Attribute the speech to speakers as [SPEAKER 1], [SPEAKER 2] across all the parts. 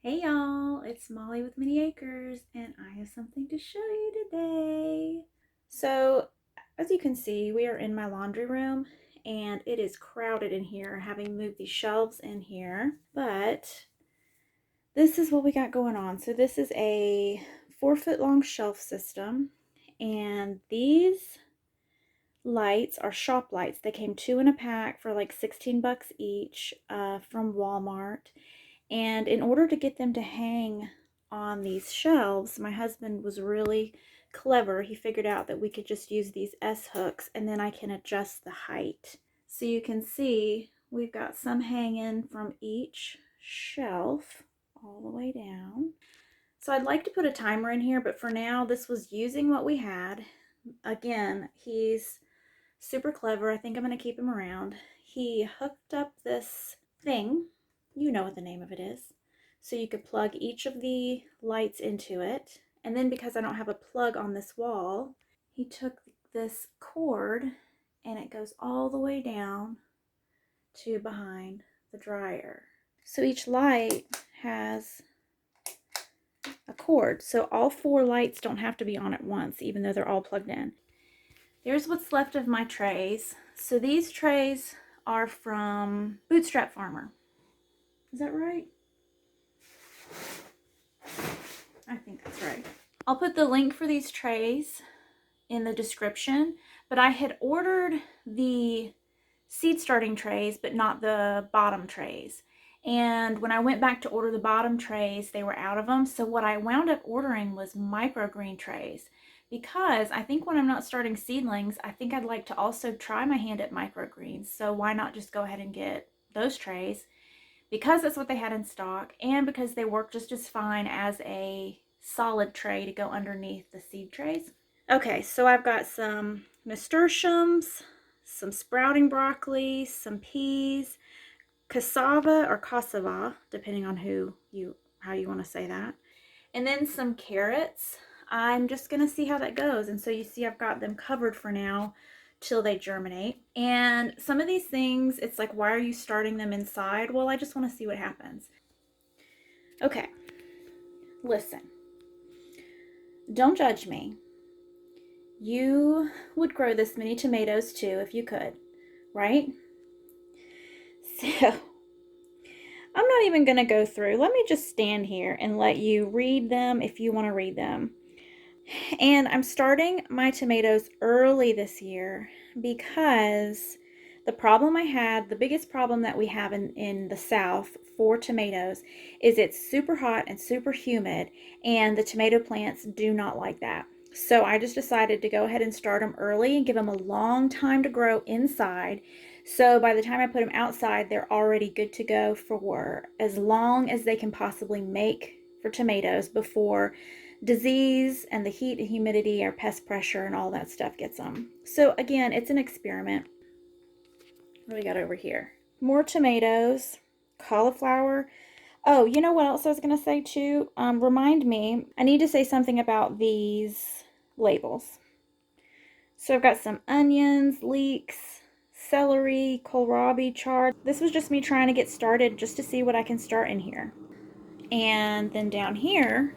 [SPEAKER 1] Hey y'all, it's Molly with Mini Acres, and I have something to show you today. So, as you can see, we are in my laundry room, and it is crowded in here, having moved these shelves in here. But this is what we got going on. So this is a 4-foot long shelf system, and these lights are shop lights. They came 2 in a pack for like 16 bucks each from Walmart. And in order to get them to hang on these shelves, my husband was really clever. He figured out that we could just use these S hooks and then I can adjust the height. So you can see we've got some hanging from each shelf all the way down. So I'd like to put a timer in here, but for now this was using what we had. Again, he's super clever. I think I'm going to keep him around. He hooked up this thing. You know what the name of it is. So you could plug each of the lights into it. And then because I don't have a plug on this wall, he took this cord and it goes all the way down to behind the dryer. So each light has a cord. So all 4 lights don't have to be on at once, even though they're all plugged in. There's what's left of my trays. So these trays are from Bootstrap Farmer. Is that right? I think that's right. I'll put the link for these trays in the description, but I had ordered the seed starting trays, but not the bottom trays. And when I went back to order the bottom trays, they were out of them. So what I wound up ordering was microgreen trays, because I think when I'm not starting seedlings, I think I'd like to also try my hand at microgreens. So why not just go ahead and get those trays, because that's what they had in stock and because they work just as fine as a solid tray to go underneath the seed trays. Okay, so I've got some nasturtiums, some sprouting broccoli, some peas, cassava or cassava, depending on how you want to say that, and then some carrots. I'm just gonna see how that goes. And so you see I've got them covered for now till they germinate. And some of these things, it's like, why are you starting them inside? Well, I just want to see what happens. Okay, listen, don't judge me. You would grow this many tomatoes too if you could, right? So I'm not even going to go through. Let me just stand here and let you read them if you want to read them. And I'm starting my tomatoes early this year because the problem I had, the biggest problem that we have in the South for tomatoes is it's super hot and super humid, and the tomato plants do not like that. So I just decided to go ahead and start them early and give them a long time to grow inside. So by the time I put them outside, they're already good to go for as long as they can possibly make for tomatoes before disease and the heat and humidity or pest pressure and all that stuff gets them. So again, it's an experiment. What do we got over here? More tomatoes, cauliflower. Oh, you know what else I was going to say too? Remind me, I need to say something about these labels. So I've got some onions, leeks, celery, kohlrabi, chard. This was just me trying to get started just to see what I can start in here. And then down here,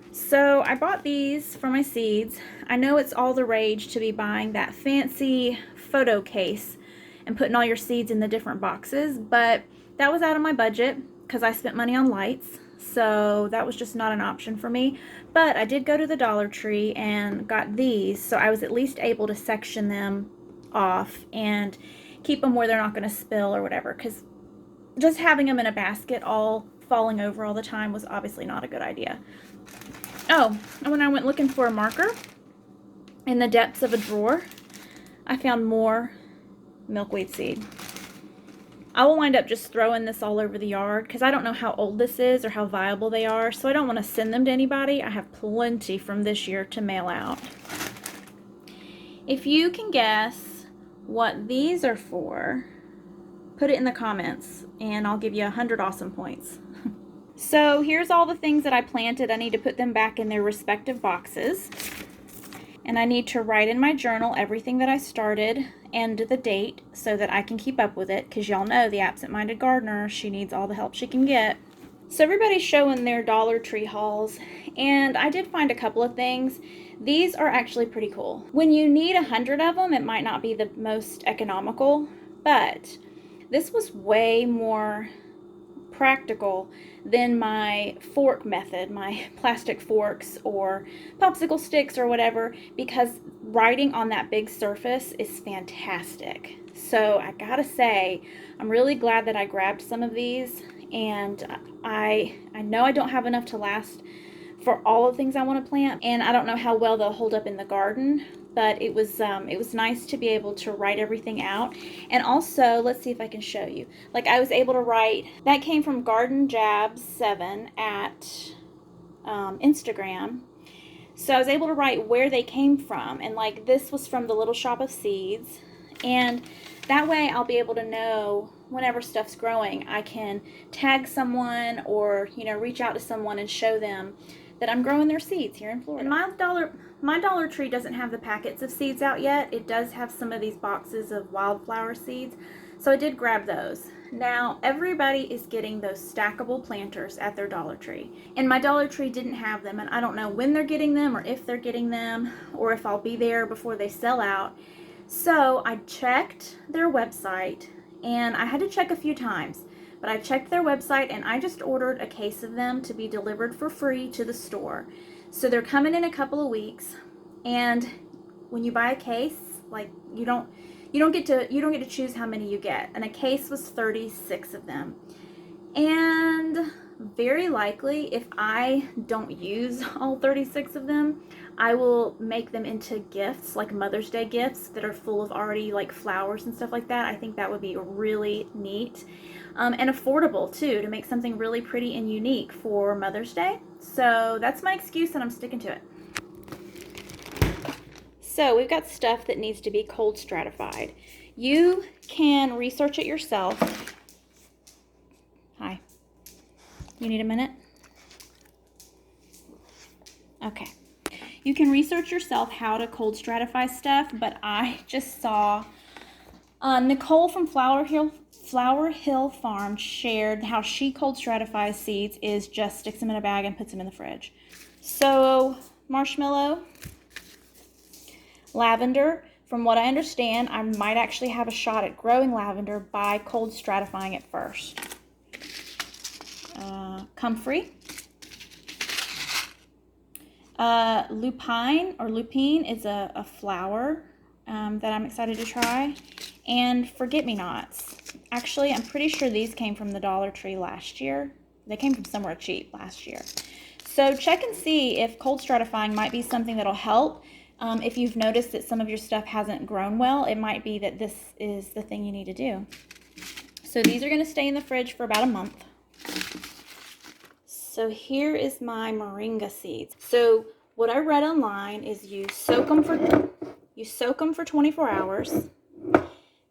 [SPEAKER 1] so I bought these for my seeds. I know it's all the rage to be buying that fancy photo case and putting all your seeds in the different boxes, but that was out of my budget because I spent money on lights, so that was just not an option for me. But I did go to the Dollar Tree and got these, so I was at least able to section them off and keep them where they're not going to spill or whatever, because just having them in a basket all falling over all the time was obviously not a good idea. Oh, and when I went looking for a marker in the depths of a drawer, I found more milkweed seed. I will wind up just throwing this all over the yard because I don't know how old this is or how viable they are, so I don't want to send them to anybody. I have plenty from this year to mail out. If you can guess what these are for, put it in the comments and I'll give you 100 awesome points. So here's all the things that I planted. I need to put them back in their respective boxes. And I need to write in my journal everything that I started and the date so that I can keep up with it, because y'all know the absent-minded gardener, she needs all the help she can get. So everybody's showing their Dollar Tree hauls, and I did find a couple of things. These are actually pretty cool. When you need 100 of them, it might not be the most economical, but this was way more practical than my fork method, my plastic forks or popsicle sticks or whatever, because writing on that big surface is fantastic. So I gotta say, I'm really glad that I grabbed some of these, and I know I don't have enough to last for all the things I want to plant, and I don't know how well they'll hold up in the garden, but it was nice to be able to write everything out. And also, let's see if I can show you. Like, I was able to write, that came from Garden Jabs 7 at Instagram. So I was able to write where they came from, and like this was from the Little Shop of Seeds, and that way I'll be able to know whenever stuff's growing. I can tag someone or, you know, reach out to someone and show them that I'm growing their seeds here in Florida. And my Dollar Tree doesn't have the packets of seeds out yet. It does have some of these boxes of wildflower seeds, so I did grab those. Now, everybody is getting those stackable planters at their Dollar Tree, and my Dollar Tree didn't have them, and I don't know when they're getting them or if they're getting them or if I'll be there before they sell out. So I checked their website, and I had to check a few times, but I checked their website and I just ordered a case of them to be delivered for free to the store. So they're coming in a couple of weeks, and when you buy a case, like you don't get to choose how many you get. And a case was 36 of them. And very likely, if I don't use all 36 of them, I will make them into gifts, like Mother's Day gifts that are full of already like flowers and stuff like that. I think that would be really neat. And affordable too, to make something really pretty and unique for Mother's Day. So that's my excuse, and I'm sticking to it. So we've got stuff that needs to be cold stratified. You can research it yourself. Hi. You need a minute? Okay. You can research yourself how to cold stratify stuff, but I just saw Nicole from Flower Hill Farm shared how she cold stratifies seeds is just sticks them in a bag and puts them in the fridge. So marshmallow, lavender, from what I understand, I might actually have a shot at growing lavender by cold stratifying it first. Comfrey, lupine is a flower that I'm excited to try, and forget-me-nots. Actually, I'm pretty sure these came from the Dollar Tree last year. They came from somewhere cheap last year. So check and see if cold stratifying might be something that'll help. If you've noticed that some of your stuff hasn't grown well, it might be that this is the thing you need to do. So these are going to stay in the fridge for about a month. So here is my moringa seeds. So what I read online is you soak them for 24 hours.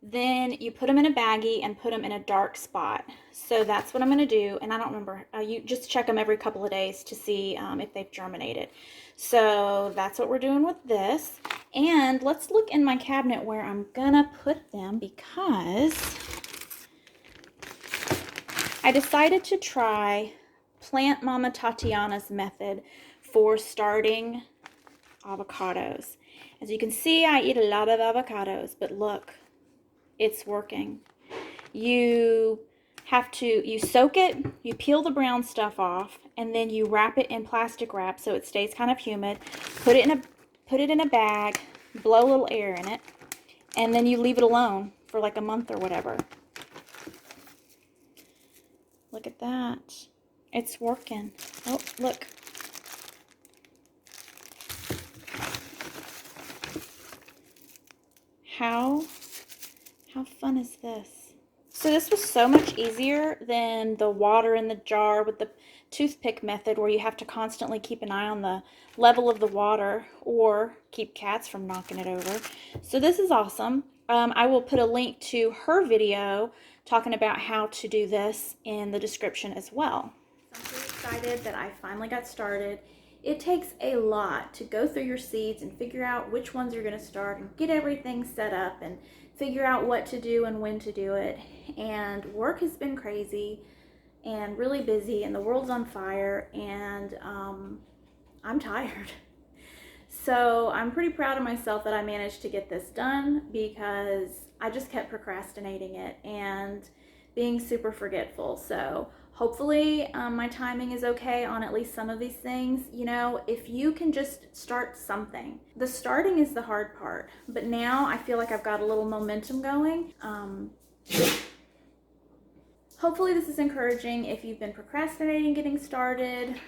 [SPEAKER 1] Then you put them in a baggie and put them in a dark spot. So that's what I'm going to do. And I don't remember, you just check them every couple of days to see if they've germinated. So that's what we're doing with this. And let's look in my cabinet where I'm going to put them, because I decided to try Plant Mama Tatiana's method for starting avocados. As you can see, I eat a lot of avocados, but look, it's working. You soak it, you peel the brown stuff off, and then you wrap it in plastic wrap so it stays kind of humid. Put it in a bag, blow a little air in it, and then you leave it alone for like a month or whatever. Look at that. It's working. Oh, look. How fun is this? So this was so much easier than the water in the jar with the toothpick method, where you have to constantly keep an eye on the level of the water or keep cats from knocking it over. So this is awesome. I will put a link to her video talking about how to do this in the description as well. I'm so excited that I finally got started. It takes a lot to go through your seeds and figure out which ones you're going to start and get everything set up and figure out what to do and when to do it. And work has been crazy, and really busy, and the world's on fire, and I'm tired. So I'm pretty proud of myself that I managed to get this done, because I just kept procrastinating it and being super forgetful. So hopefully my timing is okay on at least some of these things. You know, if you can just start something. The starting is the hard part, but now I feel like I've got a little momentum going. Hopefully this is encouraging if you've been procrastinating getting started.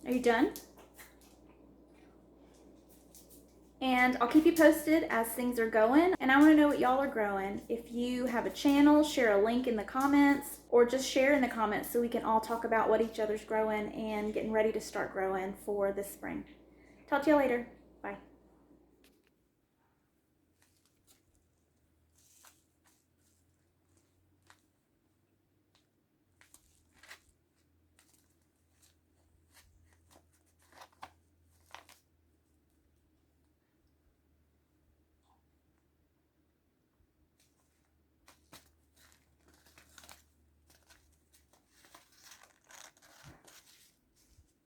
[SPEAKER 1] Are you done? And I'll keep you posted as things are going. And I want to know what y'all are growing. If you have a channel, share a link in the comments, or just share in the comments so we can all talk about what each other's growing and getting ready to start growing for this spring. Talk to you later.